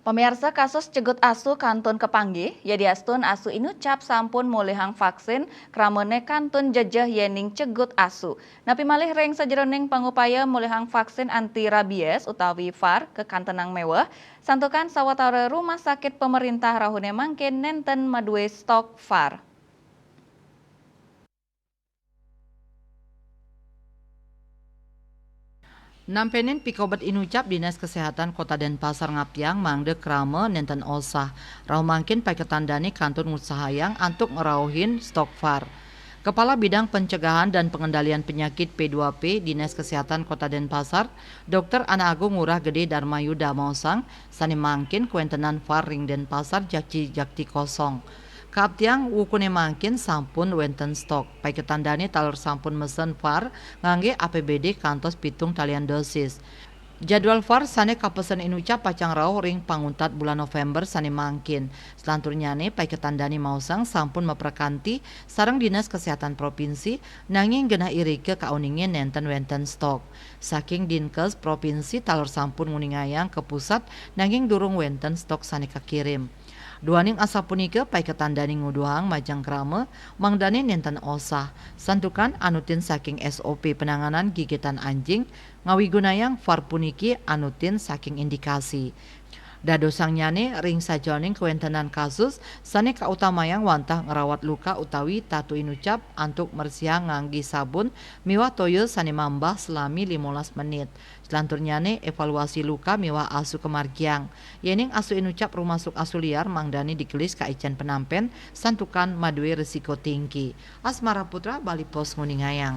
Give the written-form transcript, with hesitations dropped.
Pemirsa kasus cegut asu kantun kepanggih, yadiastun asu inucap sampun mulihang vaksin kramene kantun jejeh yening cegut asu. Napi malih reng sajeroning pangupaya mulihang vaksin anti rabies utawi VAR ke kantenang mewah, santukan sawatara rumah sakit pemerintah rahune mangkin nenten madue stok VAR. Nampenin pikobat inucap Dinas Kesehatan Kota Denpasar Ngapiang mangde krame nenten osah. Rau mangkin paketandani kantun ngutsahayang antuk ngerauhin stok VAR. Kepala Bidang Pencegahan dan Pengendalian Penyakit P2P Dinas Kesehatan Kota Denpasar, Dr. Ana Agung Ngurah Gede Darmayuda Mausang, sani mangkin kuentenan VAR ring Denpasar jakti kosong. Kaptiang wukune mangkin sampun wenten stok. Paketandani talur sampun mesen VAR ngangge APBD kantos pitung talian dosis. Jadwal VAR sane kapesen inucap pacang rauh ring panguntat bulan November sane mangkin. Selanturnya nih paketandani mausang sampun meperkanti sarang Dinas Kesehatan Provinsi nanging genah irike kauningin nenten wenten stok. Saking Dinkes Provinsi talur sampun nguningayang ke pusat nanging durung wenten stok sane kakirim. Duaning asa punika paketandani nguduhang majang krame mangdani nenten osah. Santukan anutin saking SOP penanganan gigitan anjing ngawigunayang VAR puniki anutin saking indikasi. Dadosang nyane ring sajoning kewentenan kasus sane kautamayang wantah ngerawat luka utawi tatu inucap antuk mersiang nganggi sabun miwah toyo sane mambah selami 15 menit. Selantur nyane evaluasi luka miwah asu kemargiang. Yening asu inucap rumasuk asu liar mangdani dikelis ka icen penampen santukan madue resiko tinggi. Asmara Putra Bali Pos Nguningayang.